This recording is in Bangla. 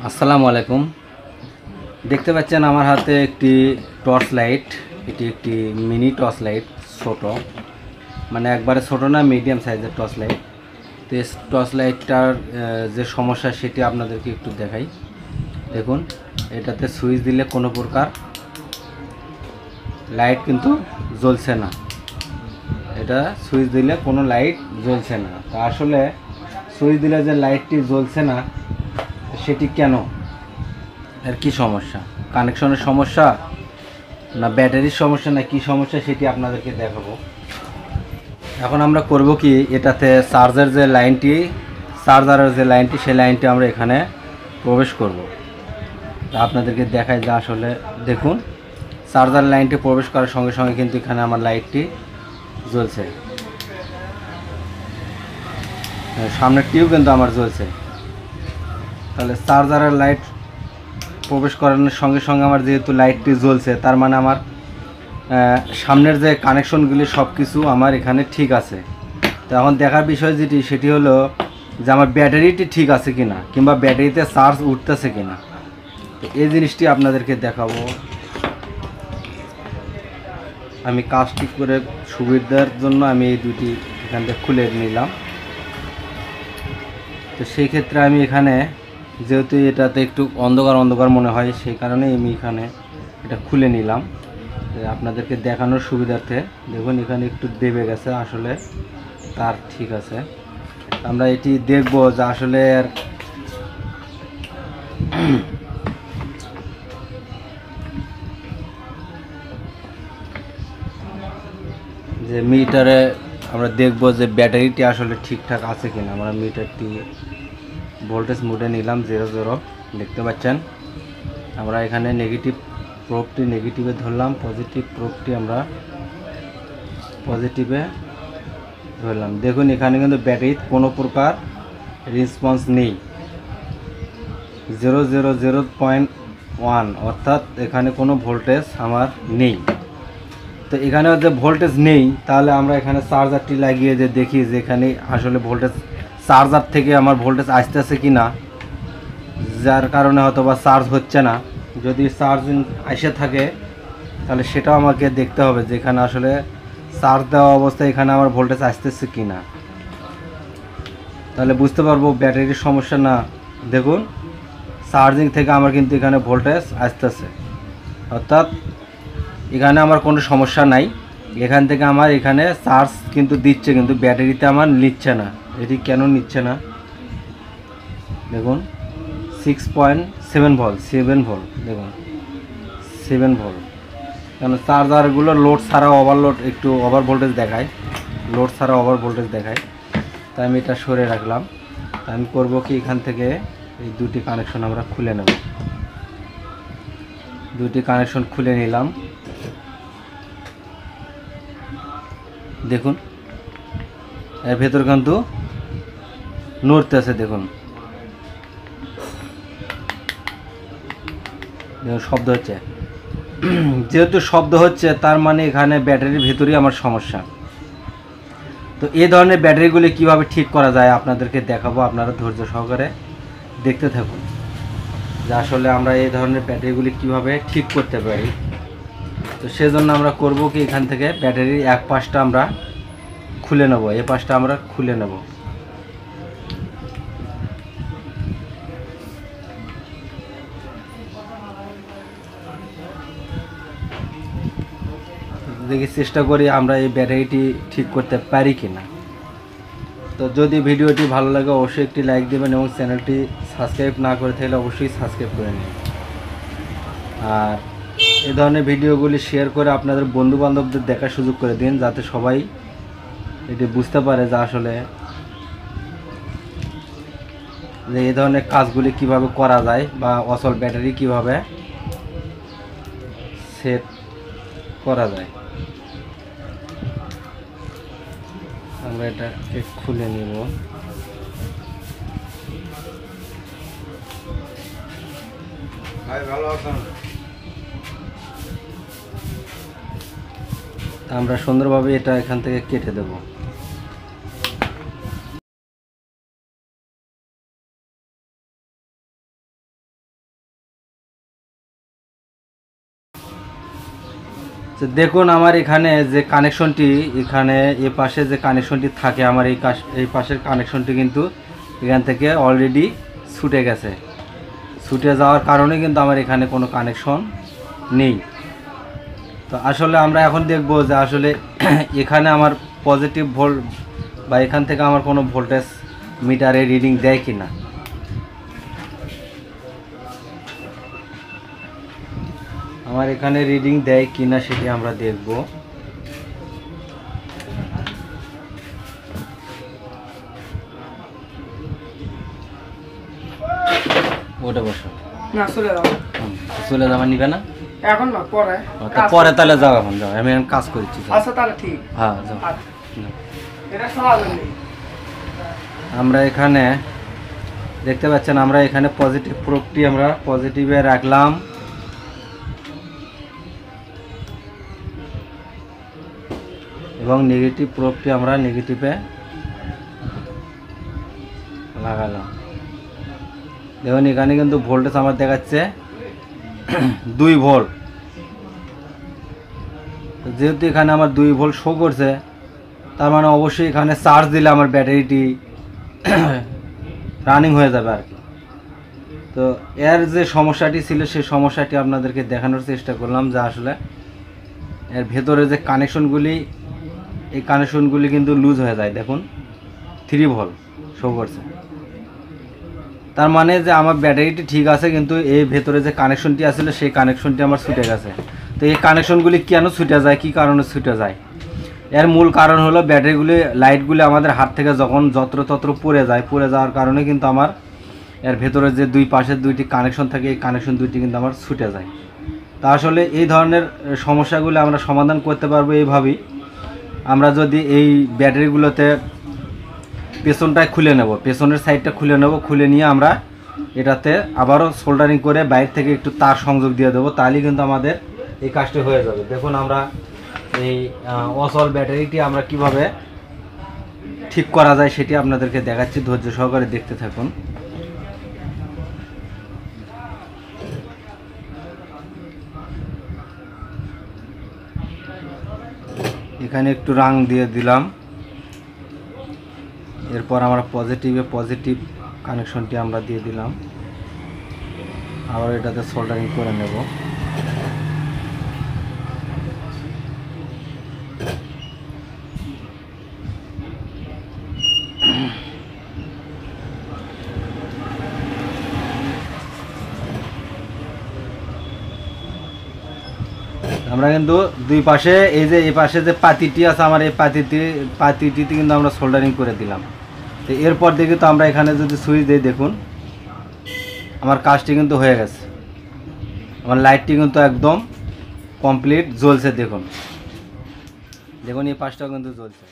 আসসালামু আলাইকুম। দেখতে পাচ্ছেন আমার হাতে একটি টর্চ লাইট। এটি একটি মিনি টর্চ লাইট, ছোট, মানে একবারে ছোট না, মিডিয়াম সাইজের টর্চ লাইট। তো এই টর্চ লাইটটার যে সমস্যা সেটি আপনাদেরকে একটু দেখাই। দেখুন, এটাতে সুইচ দিলে কোনো প্রকার লাইট কিন্তু জ্বলছে না। এটা সুইচ দিলে কোনো লাইট জ্বলছে না। তো আসলে সুইচ দিলে যে লাইটটি জ্বলছে না সেটি কেন, আর কি সমস্যা, কানেকশনের সমস্যা না ব্যাটারির সমস্যা না কি সমস্যা সেটি আপনাদেরকে দেখাবো। এখন আমরা করব কি, এটাতে চার্জারের যে লাইনটি সেই লাইনটি আমরা এখানে প্রবেশ করব। আপনাদেরকে দেখাই যে আসলে দেখুন, চার্জার লাইনটি প্রবেশ করার সঙ্গে সঙ্গে কিন্তু এখানে আমার লাইটটি জ্বলছে, সামনেরটিও কিন্তু আমার জ্বলছে। তাহলে চার্জারের লাইট প্রবেশ করানোর সঙ্গে সঙ্গে আমার যেহেতু লাইটটি জ্বলছে, তার মানে আমার সামনের যে কানেকশনগুলি সব কিছু আমার এখানে ঠিক আছে। তো এখন দেখার বিষয় যেটি সেটি হলো যে আমার ব্যাটারিটি ঠিক আছে কিনা, কিংবা ব্যাটারিতে চার্জ উঠতেছে কিনা। তো এই জিনিসটি আপনাদেরকে দেখাবো। আমি কাজটি করে সুবিধার জন্য আমি এই দুটি এখান থেকে খুলে নিলাম। তো সেই ক্ষেত্রে আমি এখানে, যেহেতু এটাতে একটু অন্ধকার মনে হয়, সেই কারণে আমি এখানে এটা খুলে নিলাম আপনাদেরকে দেখানোর সুবিধার্থে। দেখুন, এখানে একটু দেবে গেছে, আসলে তার ঠিক আছে। আমরা এটি দেখব যে আসলে যে মিটারে আমরা দেখব যে ব্যাটারিটি আসলে ঠিকঠাক আছে কিনা। আমরা মিটারটি ভোল্টেজ মোডে নিলাম 0 দেখতে পাচ্ছেন। আমরা এখানে নেগেটিভ প্রোবটি নেগেটিভে ধরলাম, পজিটিভ প্রোবটি আমরা পজিটিভে ধরলাম। দেখুন, এখানে কিন্তু ব্যাটারির কোনো প্রকার রেসপন্স নেই, 0.1, অর্থাৎ এখানে কোনো ভোল্টেজ আমার নেই। তো এখানে যে ভোল্টেজ নেই, তাহলে আমরা এখানে চার্জারটি লাগিয়ে যে দেখি যে এখানে আসলে ভোল্টেজ চার্জার থেকে আমার ভোল্টেজ আসতেছে কি না, যার কারণে হয়তো বা চার্জ হচ্ছে না। যদি চার্জিং এসে থাকে তাহলে সেটাও আমাকে দেখতে হবে যে এখানে আসলে চার্জ দেওয়া অবস্থায় এখানে আমার ভোল্টেজ আসতেছে কি না, তাহলে বুঝতে পারবো ব্যাটারির সমস্যা না। দেখুন, চার্জিং থেকে আমার কিন্তু এখানে ভোল্টেজ আসতেছে, অর্থাৎ এখানে আমার কোনো সমস্যা নাই। এখান থেকে আমার এখানে চার্জ কিন্তু দিচ্ছে, কিন্তু ব্যাটারিতে আমার নিচ্ছে না। এটি কেন নিচ্ছে না দেখুন, 6.7 ভোল্ট, 7 ভোল্ট, দেখুন 7 ভোল্ট। কারণ চার্জারগুলো লোড ছাড়া ওভারলোড, একটু ওভার ভোল্টেজ দেখায়, লোড ছাড়া ওভার ভোল্টেজ দেখায়। তাই আমি এটা সরে রাখলাম। আমি করব কি, এখান থেকে এই দুটি কানেকশন আমরা খুলে নেব। দুটি কানেকশন খুলে নিলাম। দেখুন, এর ভেতর কিন্তু নড়তেছে, দেখুন শব্দ হচ্ছে। যেহেতু শব্দ হচ্ছে, তার মানে এখানে ব্যাটারির ভেতরেই আমার সমস্যা। তো এই ধরনের ব্যাটারিগুলি কিভাবে ঠিক করা যায় আপনাদেরকে দেখাবো। আপনারা ধৈর্য সহকারে দেখতে থাকুন যে আসলে আমরা এই ধরনের ব্যাটারিগুলি কিভাবে ঠিক করতে পারি। তো সেজন্য আমরা করব কি, এখান থেকে ব্যাটারির এক পাশটা আমরা খুলে নেব, এই পাশটা আমরা খুলে নেব। দেখি, চেষ্টা করি আমরা এই ব্যাটারিটি ঠিক করতে পারি কিনা। তো যদি ভিডিওটি ভালো লাগে অবশ্যই একটি লাইক দেবেন, এবং চ্যানেলটি সাবস্ক্রাইব না করে থাকলে অবশ্যই সাবস্ক্রাইব করে নিন। আর এই ধরনের ভিডিওগুলি শেয়ার করে আপনাদের বন্ধুবান্ধবদের দেখার সুযোগ করে দিন, যাতে সবাই এটি বুঝতে পারে যে আসলে যে এই ধরনের কাজগুলি কিভাবে করা যায়, বা অচল ব্যাটারি কিভাবে সেট করা যায়। আমরা এটা খুলে নিব। আমরা সুন্দরভাবে এটা এখান থেকে কেটে দেব। তো দেখুন আমার এখানে যে কানেকশনটি, এখানে এ পাশে যে কানেকশনটি থাকে আমার এই পাশের কানেকশনটি কিন্তু এখান থেকে অলরেডি ছুটে গেছে। ছুটে যাওয়ার কারণে কিন্তু আমার এখানে কোনো কানেকশন নেই। তো আসলে আমরা এখন দেখব যে আসলে এখানে আমার পজিটিভ ভোল্ট বা এখান থেকে আমার কোনো ভোল্টেজ মিটারে রিডিং দেয় কি না। আমার এখানে রিডিং দেয় কি না সেটি আমরা দেখব। ওটা বসো না, চলে যাও। চলে যাওয়া নিবে না এখন না, পরে। পরে তাহলে যাও, এখন যাও, আমি এখন কাজ করছি। আচ্ছা তাহলে ঠিক। হ্যাঁ যাও। এটা সহজ নেই। আমরা এখানে দেখতে পাচ্ছেন, আমরা এখানে পজিটিভ প্রোবটি আমরা পজিটিভে রাখলাম, এবং নেগেটিভ প্রোবটি আমরা নেগেটিভে লাগালাম। দেখুন এখানে কিন্তু ভোল্টেজ আমার দেখাচ্ছে 2 ভোল্ট। যেহেতু এখানে আমার 2 ভোল্ট শো করছে, তার মানে অবশ্যই এখানে চার্জ দিলে আমার ব্যাটারিটি রানিং হয়ে যাবে আর কি। তো এর যে সমস্যাটি ছিল সেই সমস্যাটি আপনাদেরকে দেখানোর চেষ্টা করলাম, যে আসলে এর ভেতরে যে কানেকশনগুলি, এই কানেকশনগুলি কিন্তু লুজ হয়ে যায়। দেখুন 3 ভোল্ট শো করছে, তার মানে যে আমার ব্যাটারিটি ঠিক আছে, কিন্তু এই ভেতরে যে কানেকশনটি আসলে সেই কানেকশনটি আমার ছুটে গেছে। তো এই কানেকশনগুলি কেন ছুটে যায়, কী কারণে ছুটে যায়? এর মূল কারণ হলো ব্যাটারিগুলি, লাইটগুলি আমাদের হাত থেকে যখন যত্রতত্র পড়ে যায়, পড়ে যাওয়ার কারণে কিন্তু আমার এর ভেতরে যে 2 পাশের 2টি কানেকশন থাকে, এই কানেকশন 2টি কিন্তু আমার ছুটে যায়। তা আসলে এই ধরনের সমস্যাগুলি আমরা সমাধান করতে পারবো এইভাবেই, আমরা যদি এই ব্যাটারিগুলোতে পেছনটায় খুলে নেব, পেছনের সাইডটা খুলে নেব, খুলে নিয়ে আমরা এটাতে আবারও সোল্ডারিং করে বাইরে থেকে একটু তার সংযোগ দিয়ে দেবো, তাহলেই কিন্তু আমাদের এই কাজটি হয়ে যাবে। দেখুন আমরা এই অচল ব্যাটারিটি আমরা কিভাবে ঠিক করা যায় সেটি আপনাদেরকে দেখাচ্ছি, ধৈর্য সহকারে দেখতে থাকুন। এখানে একটু রং দিয়ে দিলাম, এরপর আমরা পজিটিভে পজিটিভ কানেকশনটি আমরা দিয়ে দিলাম, আবার এটাতে সোল্ডারিং করে নেব। আমরা কিন্তু 2 পাশে এই পাশে যে পাতিটি আছে আমার, এই পাতিটিতে কিন্তু আমরা সোল্ডারিং করে দিলাম। তো এরপর দেখি তো আমরা এখানে যদি সুইচ দিই, দেখুন আমার কাজটি কিন্তু হয়ে গেছে, আমার লাইটটি কিন্তু একদম কমপ্লিট জ্বলছে। দেখুন দেখুন এই পাশটাও কিন্তু জ্বলছে।